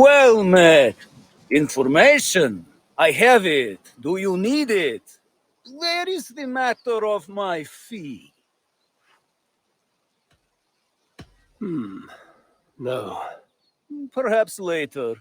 Well met. Information. I have it. Do you need it? Where is the matter of my fee? No. Perhaps later.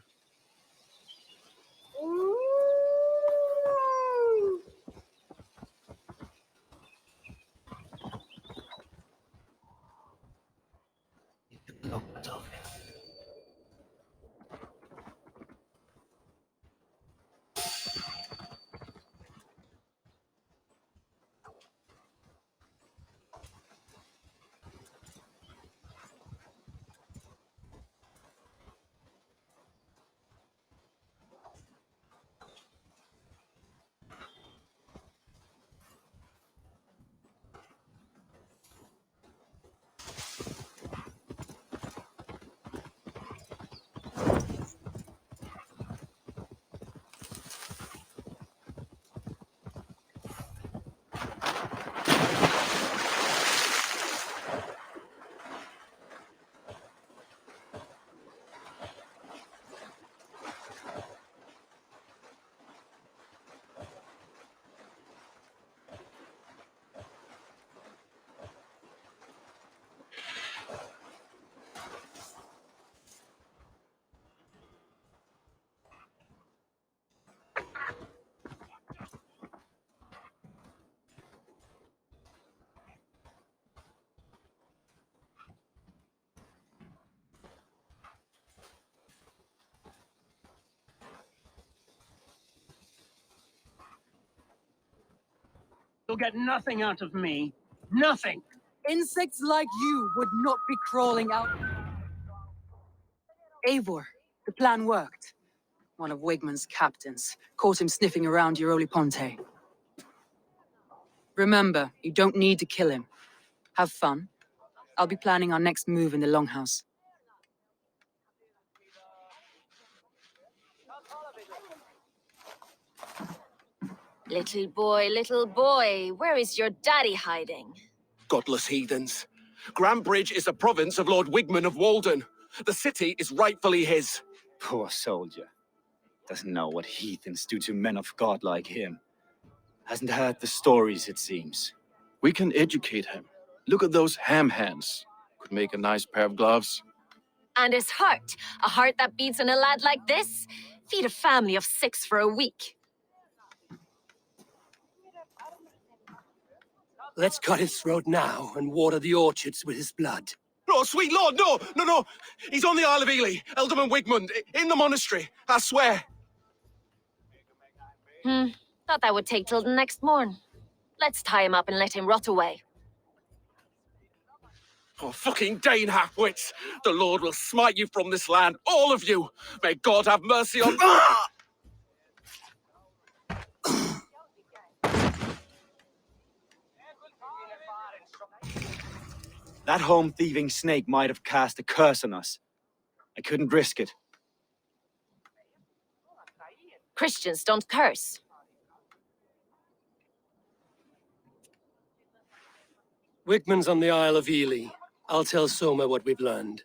You'll get nothing out of me. Nothing. Insects like you would not be crawling out. Eivor, the plan worked. One of Wigmund's captains caught him sniffing around Euroli Ponte. Remember, you don't need to kill him. Have fun. I'll be planning our next move in the Longhouse. Little boy, where is your daddy hiding? Godless heathens. Grambridge is a province of Lord Wigmund of Walden. The city is rightfully his. Poor soldier. Doesn't know what heathens do to men of God like him. Hasn't heard the stories, it seems. We can educate him. Look at those ham hands. Could make a nice pair of gloves. And his heart, a heart that beats in a lad like this? Feed a family of 6 for a week. Let's cut his throat now and water the orchards with his blood. Oh, sweet lord, no, no, no. He's on the Isle of Ely, Ealdorman Wigmund, in the monastery, I swear. Thought that would take till the next morn. Let's tie him up and let him rot away. Oh, fucking Dane half-wits. The Lord will smite you from this land, all of you. May God have mercy on... Ah! That home-thieving snake might have cast a curse on us. I couldn't risk it. Christians don't curse. Wigmund's on the Isle of Ely. I'll tell Soma what we've learned.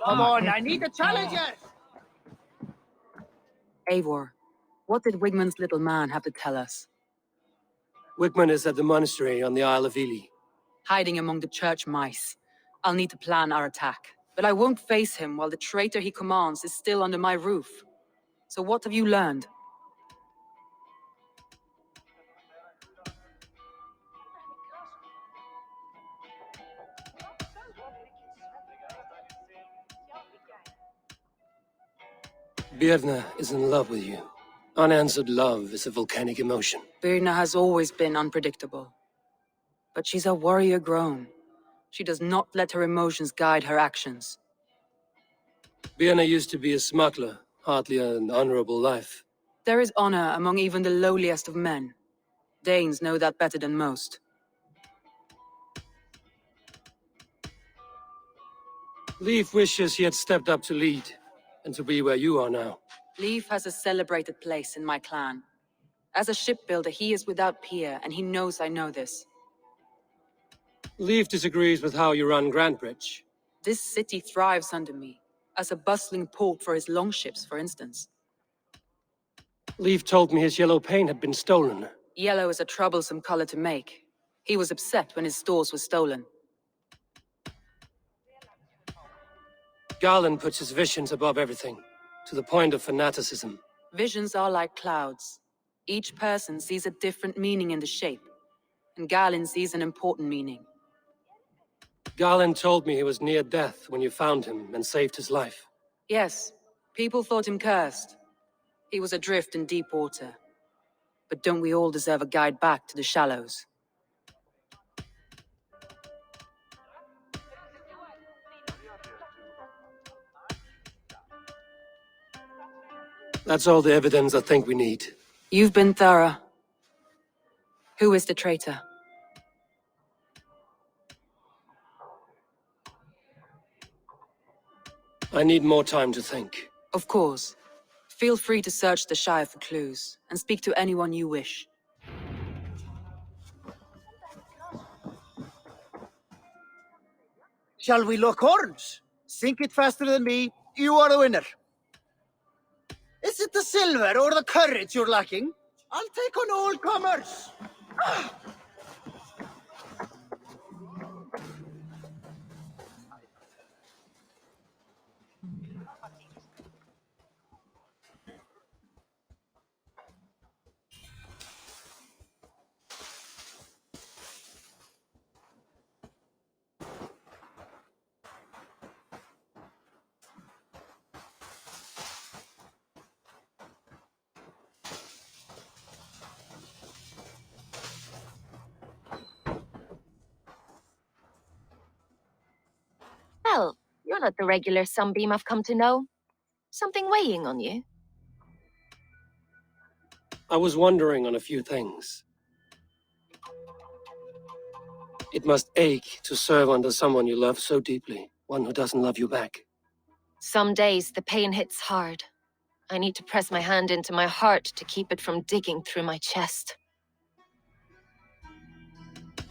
Come on, I need the challengers! Eivor, what did Wigmund's little man have to tell us? Wigmund is at the monastery on the Isle of Ely. Hiding among the church mice. I'll need to plan our attack. But I won't face him while the traitor he commands is still under my roof. So what have you learned? Birna is in love with you. Unanswered love is a volcanic emotion. Birna has always been unpredictable. But she's a warrior grown. She does not let her emotions guide her actions. Birna used to be a smuggler, hardly an honorable life. There is honor among even the lowliest of men. Danes know that better than most. Leif wishes he had stepped up to lead, and to be where you are now. Leif has a celebrated place in my clan. As a shipbuilder, he is without peer, and he knows I know this. Leif disagrees with how you run Grantbridge. This city thrives under me, as a bustling port for his longships, for instance. Leif told me his yellow paint had been stolen. Yellow is a troublesome color to make. He was upset when his stores were stolen. Garland puts his visions above everything, to the point of fanaticism. Visions are like clouds. Each person sees a different meaning in the shape, and Garland sees an important meaning. Garland told me he was near death when you found him and saved his life. Yes, people thought him cursed. He was adrift in deep water. But don't we all deserve a guide back to the shallows? That's all the evidence I think we need. You've been thorough. Who is the traitor? I need more time to think. Of course. Feel free to search the Shire for clues, and speak to anyone you wish. Shall we lock horns? Sink it faster than me. You are the winner. Is it the silver or the courage you're lacking? I'll take on all comers. Well, you're not the regular sunbeam I've come to know. Something weighing on you? I was wondering on a few things. It must ache to serve under someone you love so deeply, one who doesn't love you back. Some days the pain hits hard. I need to press my hand into my heart to keep it from digging through my chest.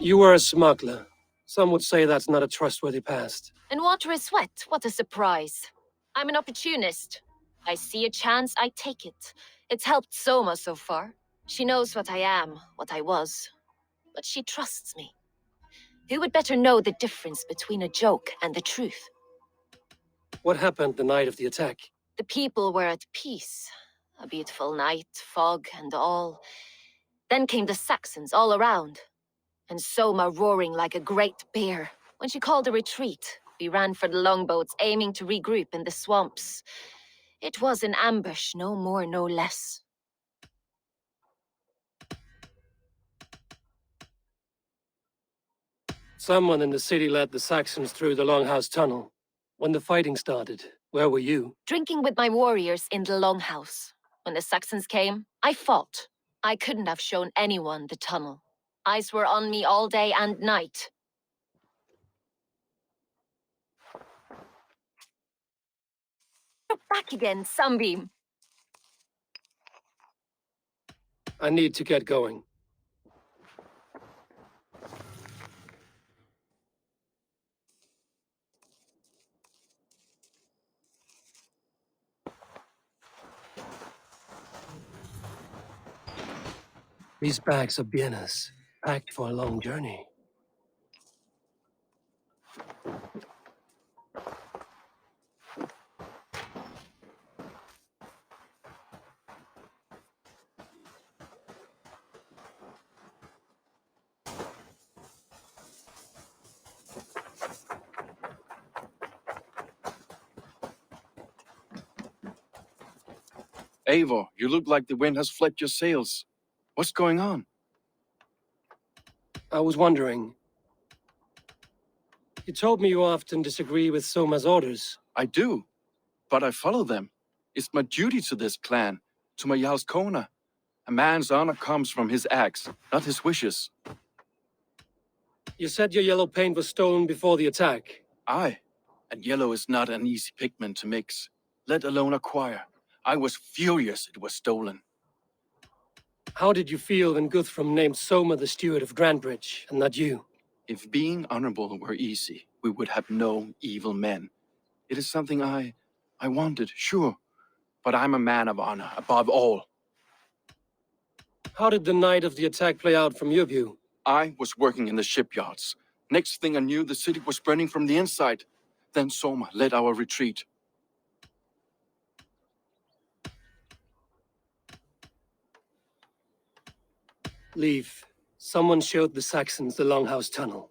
You were a smuggler. Some would say that's not a trustworthy past. And water is wet, what a surprise. I'm an opportunist. I see a chance, I take it. It's helped Soma so far. She knows what I am, what I was. But she trusts me. Who would better know the difference between a joke and the truth? What happened the night of the attack? The people were at peace. A beautiful night, fog and all. Then came the Saxons all around. And Soma roaring like a great bear. When she called a retreat, we ran for the longboats, aiming to regroup in the swamps. It was an ambush, no more, no less. Someone in the city led the Saxons through the Longhouse Tunnel. When the fighting started, where were you? Drinking with my warriors in the Longhouse. When the Saxons came, I fought. I couldn't have shown anyone the tunnel. Eyes were on me all day and night. Back again, Sunbeam. I need to get going. These bags are bienes, packed for a long journey. Eivor, you look like the wind has flipped your sails. What's going on? I was wondering. You told me you often disagree with Soma's orders. I do, but I follow them. It's my duty to this clan, to my Jarl's Kona. A man's honor comes from his acts, not his wishes. You said your yellow paint was stolen before the attack. Aye, and yellow is not an easy pigment to mix, let alone acquire. I was furious it was stolen. How did you feel when Guthrum named Soma the steward of Grantebridge, and not you? If being honorable were easy, we would have no evil men. It is something I wanted, sure, but I'm a man of honor above all. How did the night of the attack play out from your view? I was working in the shipyards. Next thing I knew, the city was burning from the inside. Then Soma led our retreat. Leave. Someone showed the Saxons the Longhouse Tunnel.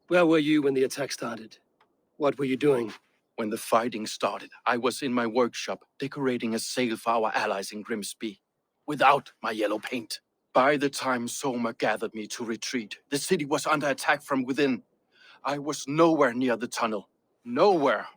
Where were you when the attack started? What were you doing? When the fighting started, I was in my workshop decorating a sail for our allies in Grimsby, without my yellow paint. By the time Soma gathered me to retreat, the city was under attack from within. I was nowhere near the tunnel. Nowhere.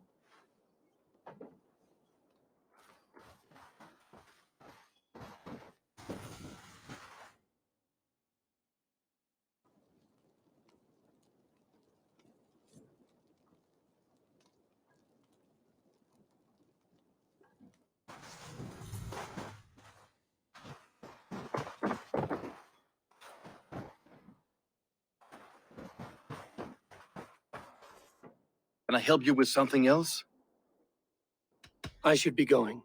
Can I help you with something else? I should be going.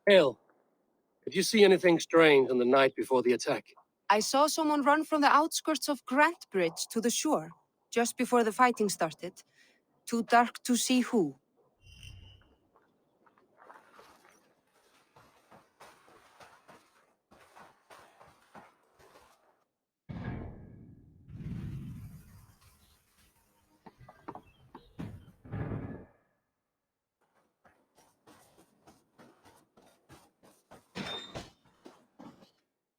Hale, did you see anything strange on the night before the attack? I saw someone run from the outskirts of Grantebridge to the shore, just before the fighting started. Too dark to see who.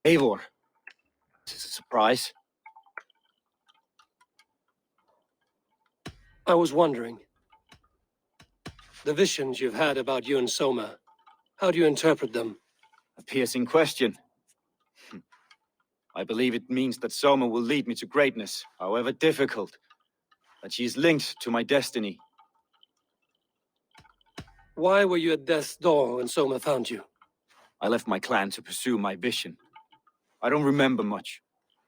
Eivor, this is a surprise. I was wondering. The visions you've had about you and Soma, how do you interpret them? A piercing question. I believe it means that Soma will lead me to greatness, however difficult. That she is linked to my destiny. Why were you at death's door when Soma found you? I left my clan to pursue my vision. I don't remember much.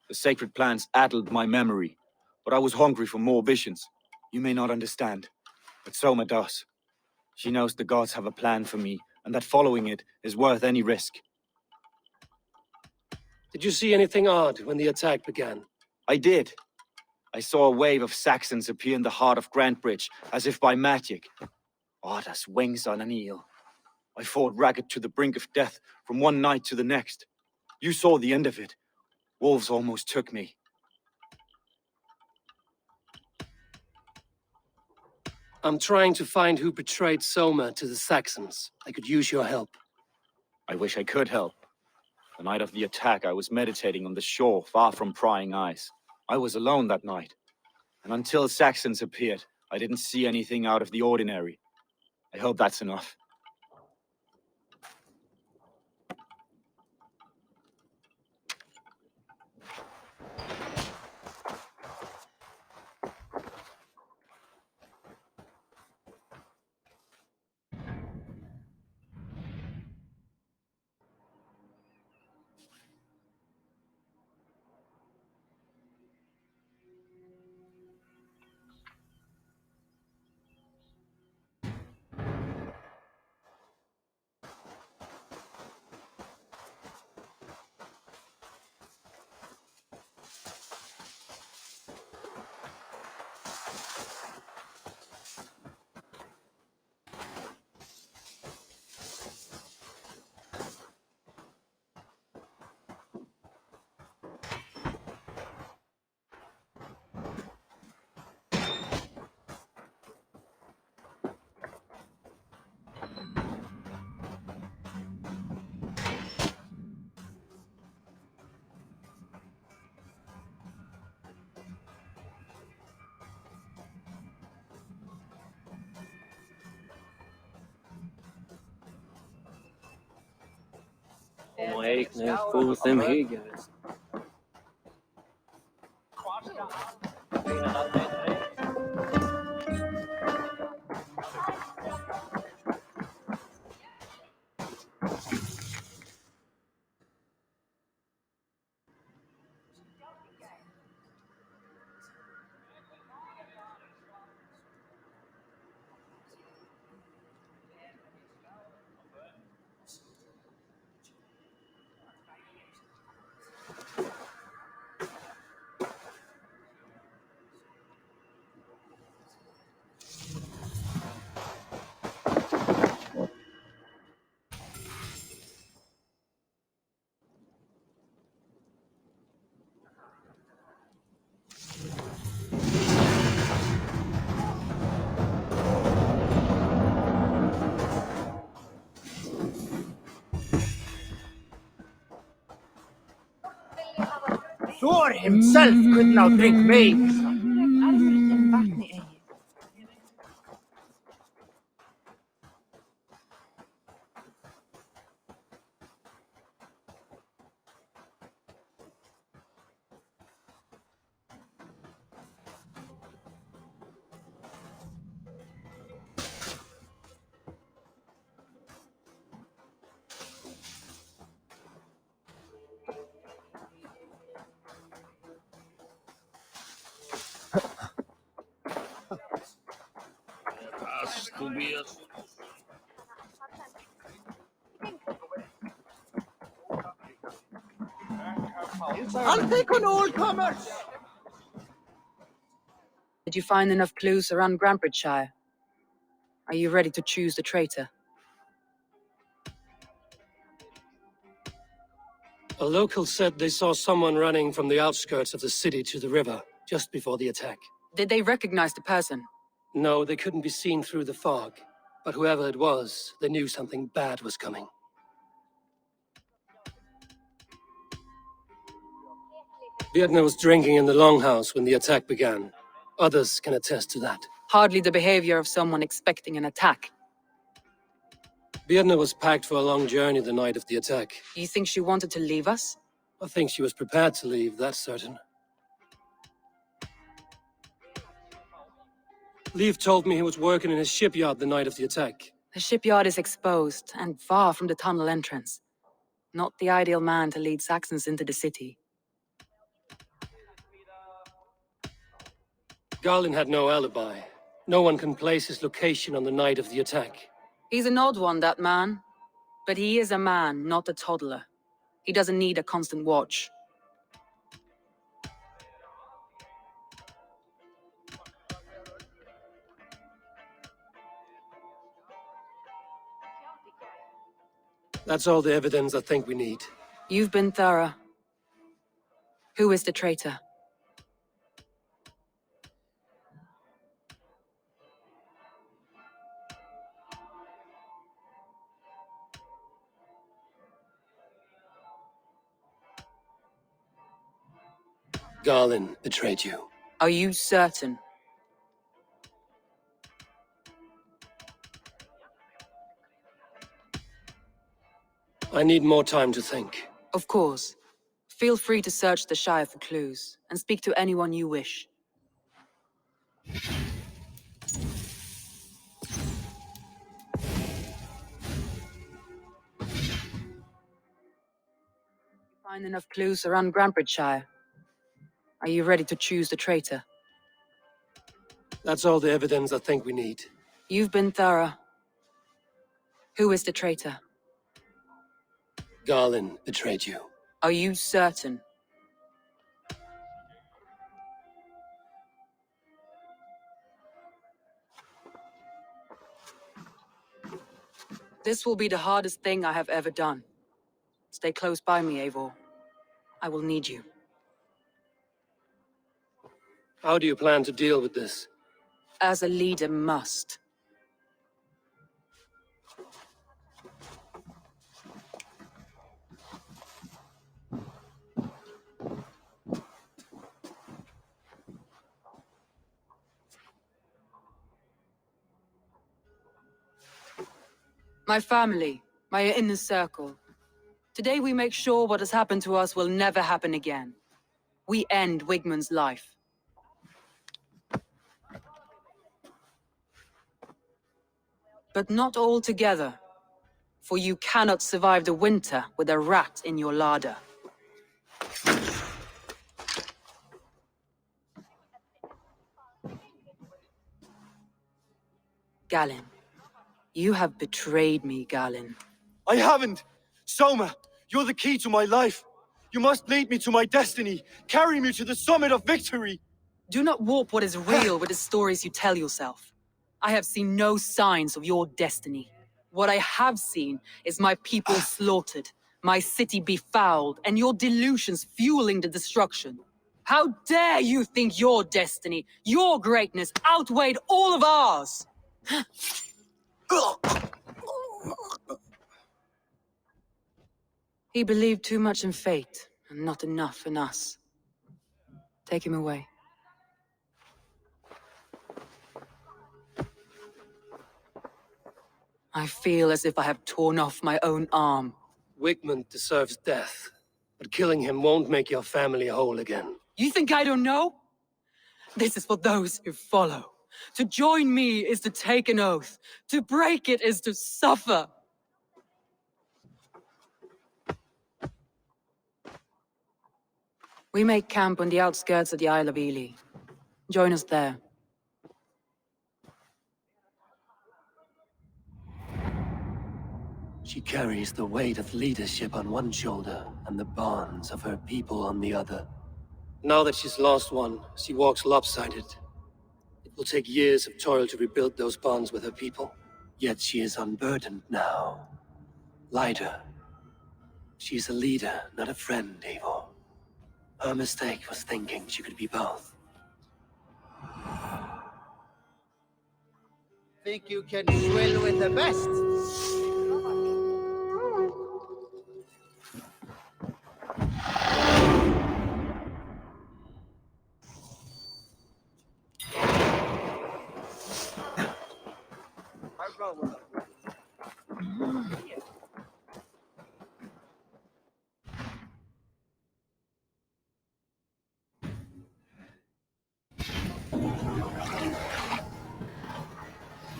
The sacred plants addled my memory, but I was hungry for more visions. You may not understand, but Soma does. She knows the gods have a plan for me, and that following it is worth any risk. Did you see anything odd when the attack began? I did. I saw a wave of Saxons appear in the heart of Grantebridge, as if by magic. Odd as wings on an eel. I fought ragged to the brink of death from one night to the next. You saw the end of it. Wolves almost took me. I'm trying to find who betrayed Soma to the Saxons. I could use your help. I wish I could help. The night of the attack, I was meditating on the shore, far from prying eyes. I was alone that night. And until Saxons appeared, I didn't see anything out of the ordinary. I hope that's enough. Thor himself could now drink me. I'll take on all comers. Did you find enough clues around Grantbridgeshire? Are you ready to choose the traitor? A local said they saw someone running from the outskirts of the city to the river, just before the attack. Did they recognize the person? No, they couldn't be seen through the fog. But whoever it was, they knew something bad was coming. Vietna was drinking in the longhouse when the attack began. Others can attest to that. Hardly the behavior of someone expecting an attack. Vietna was packed for a long journey the night of the attack. You think she wanted to leave us? I think she was prepared to leave, that's certain. Leif told me he was working in his shipyard the night of the attack. The shipyard is exposed and far from the tunnel entrance. Not the ideal man to lead Saxons into the city. Garlin had no alibi. No one can place his location on the night of the attack. He's an odd one, that man. But he is a man, not a toddler. He doesn't need a constant watch. That's all the evidence I think we need. You've been thorough. Who is the traitor? Garlin betrayed you. Are you certain? I need more time to think. Of course. Feel free to search the Shire for clues, and speak to anyone you wish. Find enough clues around Grantbridgeshire. Are you ready to choose the traitor? That's all the evidence I think we need. You've been thorough. Who is the traitor? Garlin betrayed you. Are you certain? This will be the hardest thing I have ever done. Stay close by me, Eivor. I will need you. How do you plan to deal with this? As a leader must. My family, my inner circle. Today we make sure what has happened to us will never happen again. We end Wigmund's life. But not all together, for you cannot survive the winter with a rat in your larder. Galinn, you have betrayed me, Galinn. I haven't! Soma, you're the key to my life. You must lead me to my destiny. Carry me to the summit of victory. Do not warp what is real with the stories you tell yourself. I have seen no signs of your destiny. What I have seen is my people slaughtered, my city befouled, and your delusions fueling the destruction. How dare you think your destiny, your greatness, outweighed all of ours? He believed too much in fate, and not enough in us. Take him away. I feel as if I have torn off my own arm. Wigmund deserves death, but killing him won't make your family whole again. You think I don't know? This is for those who follow. To join me is to take an oath. To break it is to suffer. We make camp on the outskirts of the Isle of Ely. Join us there. She carries the weight of leadership on one shoulder and the bonds of her people on the other. Now that she's lost one, she walks lopsided. It will take years of toil to rebuild those bonds with her people. Yet she is unburdened now. Lighter. She's a leader, not a friend, Eivor. Her mistake was thinking she could be both. Think you can swill with the best?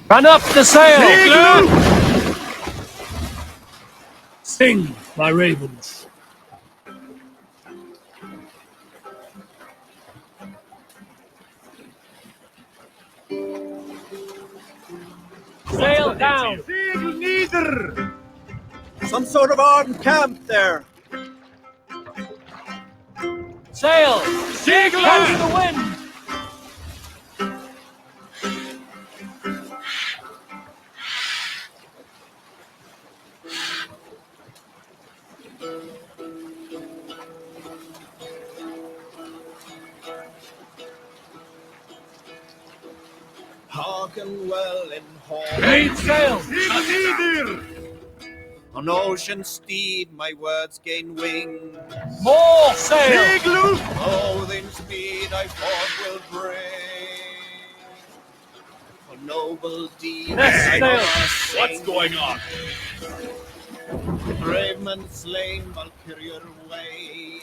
Run up the sail! Sing, my ravens. Sail down! Sail neither! Some sort of armed camp there. Sail! Catch the wind! Hearken well in hall. Main sail! Neither! On ocean steed my words gain wing. More sail! Oh, in speed I forth will bring. For noble deeds Next I sail! must sing. What's going on? Brave men slain, Valkyrier way.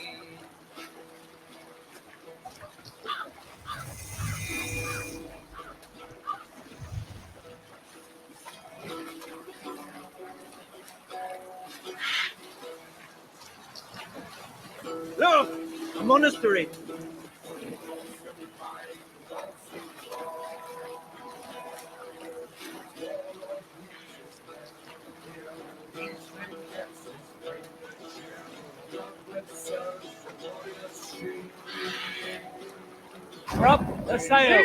Look! A monastery! Up the sail!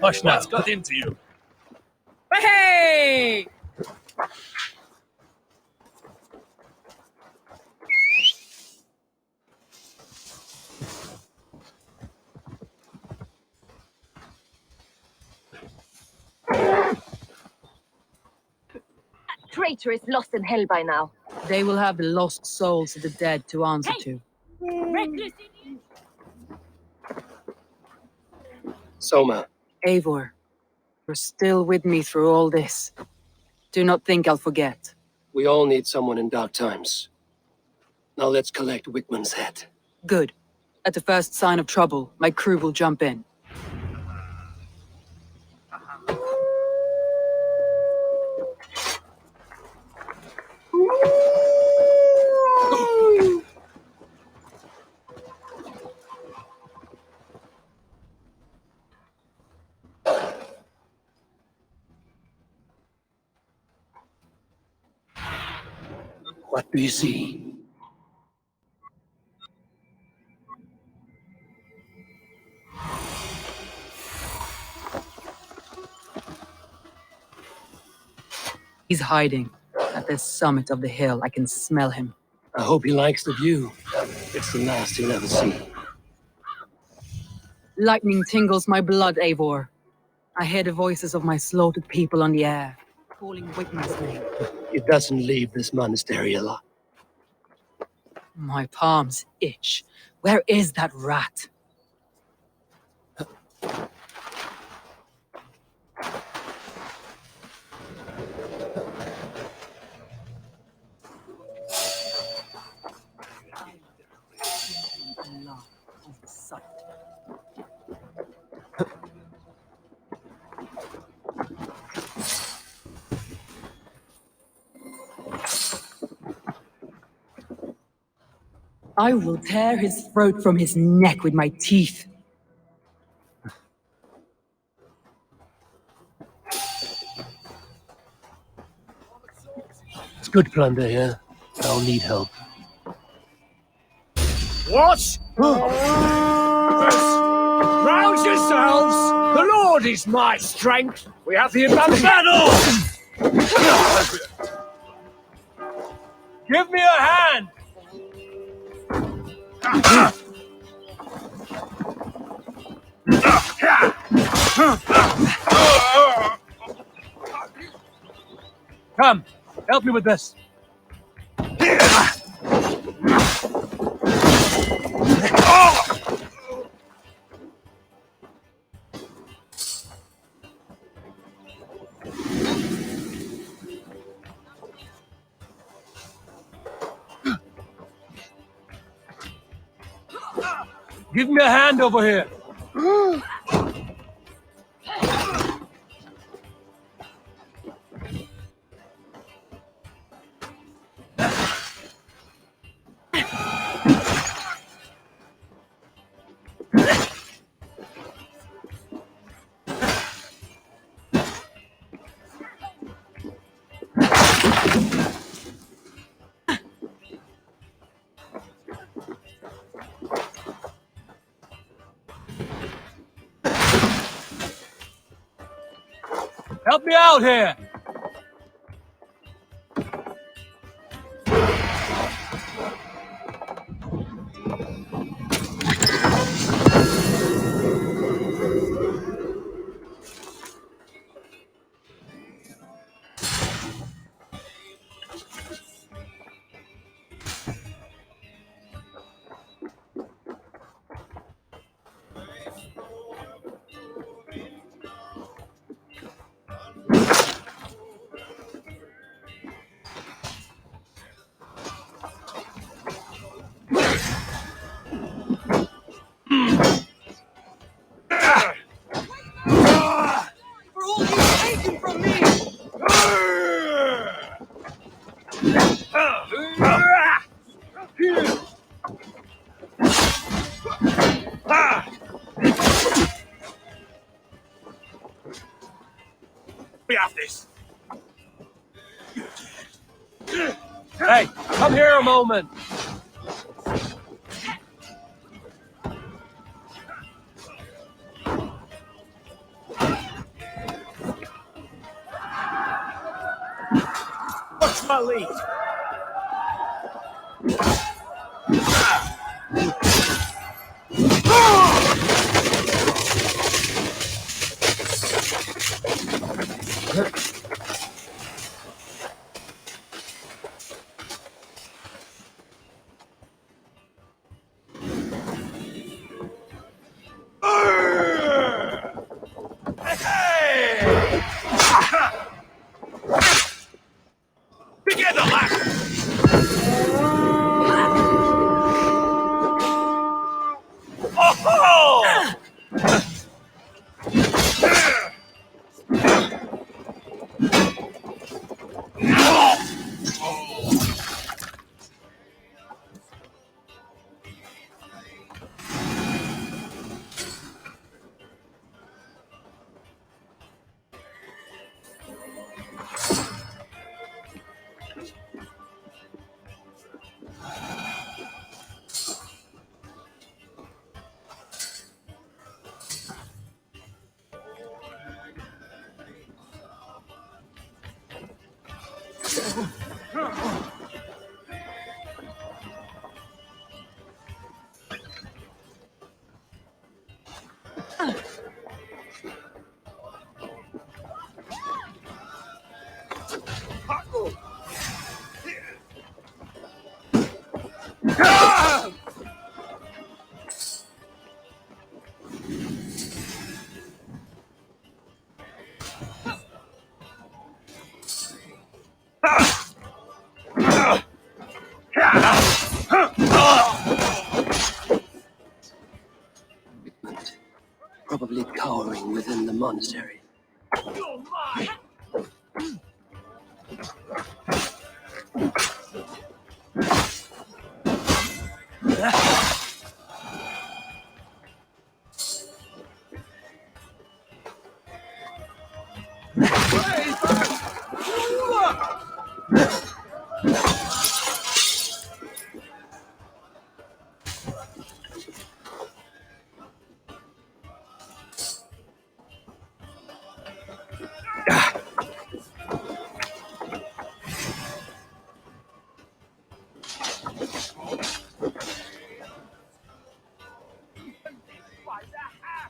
Hush now. What's got into you? Hey! Traitor is lost in hell by now. They will have the lost souls of the dead to answer to. Reckless idiot! Soma, Eivor, you're still with me through all this. Do not think I'll forget. We all need someone in dark times. Now let's collect Wigmund's head. Good. At the first sign of trouble, my crew will jump in. What do you see? He's hiding. At the summit of the hill, I can smell him. I hope he likes the view. It's the last he'll ever see. Lightning tingles my blood, Eivor. I hear the voices of my slaughtered people on the air, calling Wigmund's name. He doesn't leave this monastery alive. My palms itch. Where is that rat? I will tear his throat from his neck with my teeth. It's good plunder here. I'll need help. What? Rouse yourselves! The Lord is my strength! We have the advantage! Give me a hand! Come, help me with this. Give me a hand over here. Help me out here! We have this. Hey, come here a moment. What's my lead? Wigmund, probably cowering within the monastery.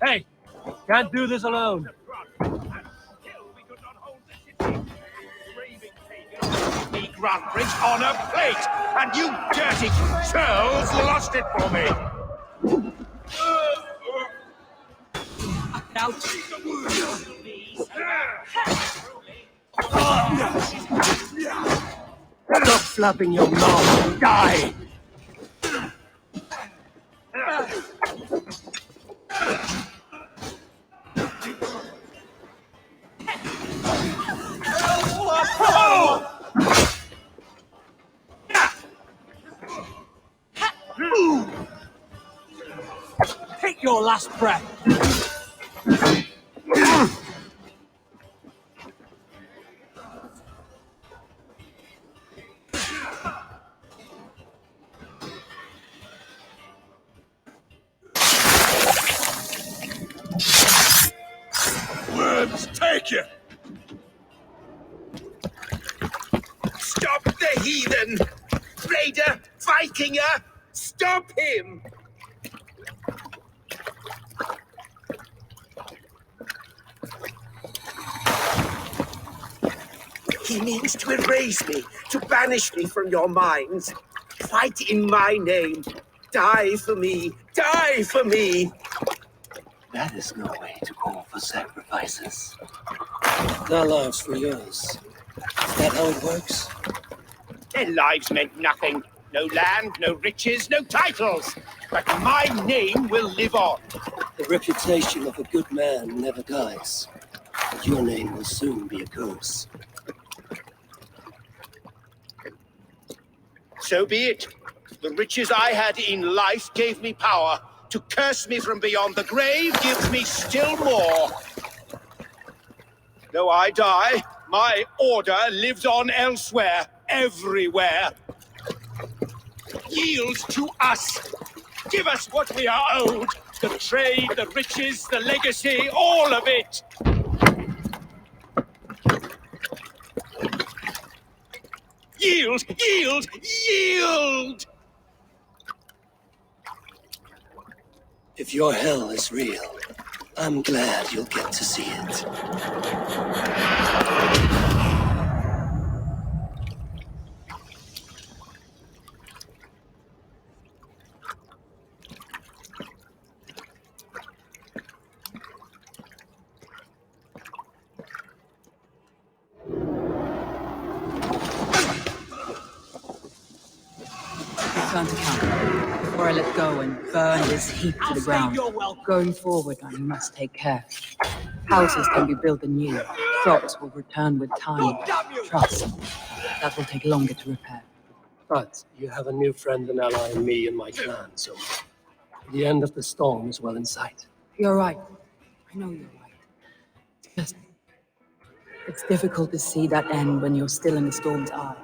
Hey, can't do this alone. Me Grand Prince on a plate, and you dirty churls lost it for me. Stop flapping your mouth and die! Take your last breath! Worms, take you! Stop the heathen! Raider, Vikinger, stop him! He means to erase me, to banish me from your minds. Fight in my name. Die for me. Die for me. That is no way to call for sacrifices. Their lives for yours. Is that how it works? Their lives meant nothing. No land, no riches, no titles. But my name will live on. The reputation of a good man never dies. But your name will soon be a curse. So be it. The riches I had in life gave me power. To curse me from beyond the grave gives me still more. Though I die, my order lives on elsewhere, everywhere. Yield to us. Give us what we are owed. The trade, the riches, the legacy, all of it. Yield, yield, yield! If your hell is real, I'm glad you'll get to see it. Return to camp before I let go and burn this heap to the ground. Going forward, I must take care. Houses can be built anew. Crops will return with time. Trust. That will take longer to repair. But you have a new friend and ally in me and my clan, so the end of the storm is well in sight. You're right. I know you're right. Just, it's difficult to see that end when you're still in the storm's eye.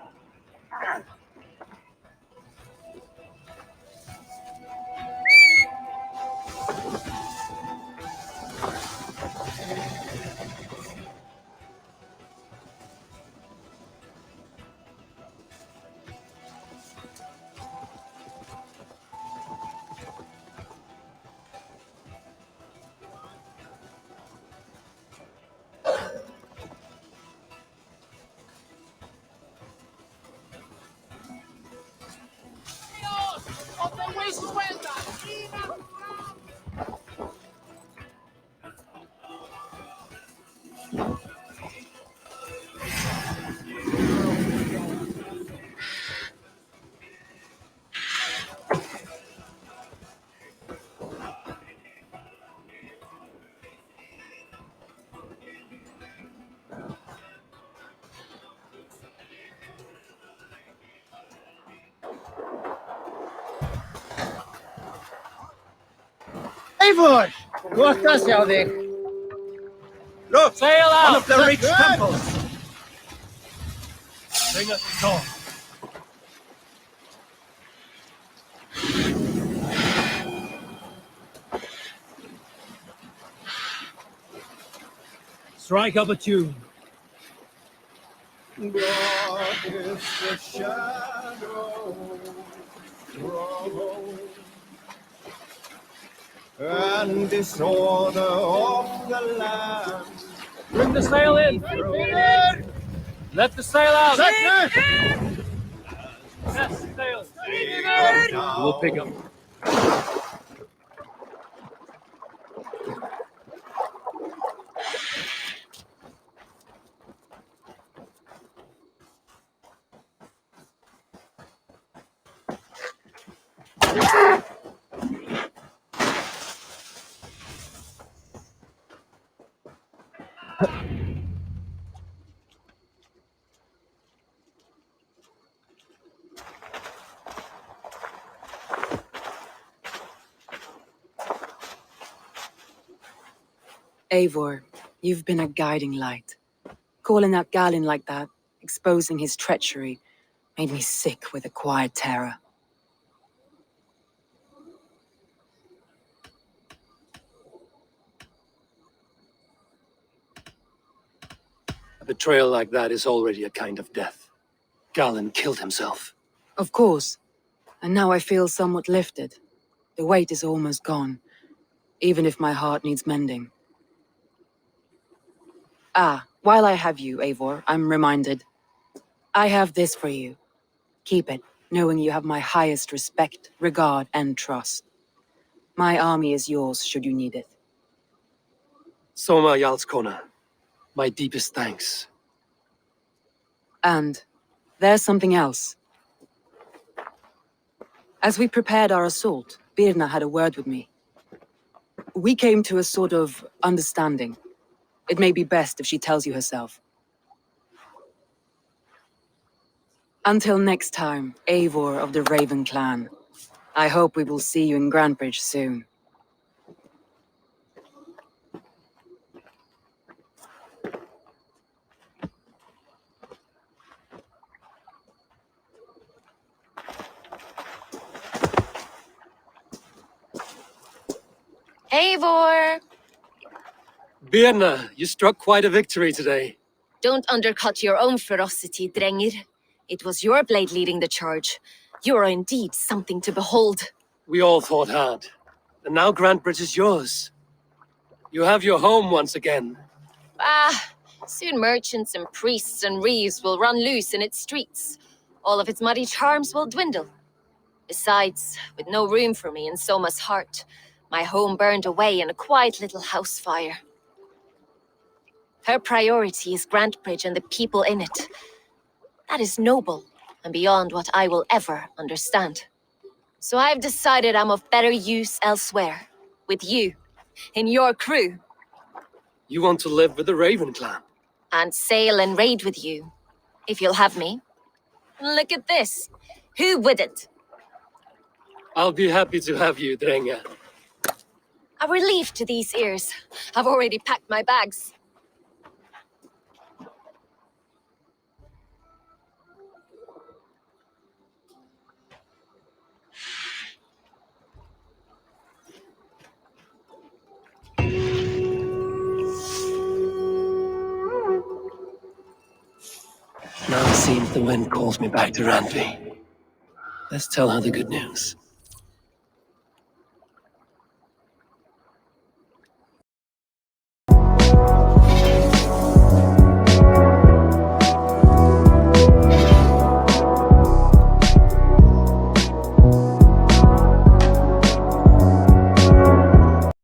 Eivor! Gott að sjá þig. Look! Sail out! One of the rich Good. temples! Bring us the door. Strike up a tune. God is the shadow and disorder of the land. Bring the sail in. Let the sail out. Sættur! Yes, sail. Down. We'll pick up. Eivor, you've been a guiding light. Calling out Galin like that, exposing his treachery, made me sick with a quiet terror. A betrayal like that is already a kind of death. Galin killed himself. Of course. And now I feel somewhat lifted. The weight is almost gone, even if my heart needs mending. Ah, while I have you, Eivor, I'm reminded. I have this for you. Keep it, knowing you have my highest respect, regard, and trust. My army is yours, should you need it. Soma Jarlskona, my deepest thanks. And there's something else. As we prepared our assault, Birna had a word with me. We came to a sort of understanding. It may be best if she tells you herself. Until next time, Eivor of the Raven Clan. I hope we will see you in Grantebridge soon. Eivor! Birna, you struck quite a victory today. Don't undercut your own ferocity, Drengir. It was your blade leading the charge. You are indeed something to behold. We all fought hard. And now Grantebridge is yours. You have your home once again. Soon merchants and priests and reeves will run loose in its streets. All of its muddy charms will dwindle. Besides, with no room for me in Soma's heart, my home burned away in a quiet little house fire. Her priority is Grantebridge and the people in it. That is noble and beyond what I will ever understand. So I've decided I'm of better use elsewhere. With you, in your crew. You want to live with the Raven Clan? And sail and raid with you, if you'll have me. Look at this. Who wouldn't? I'll be happy to have you, Drenga. A relief to these ears. I've already packed my bags. Now it seems the wind calls me back to Randvi. Let's tell her the good news.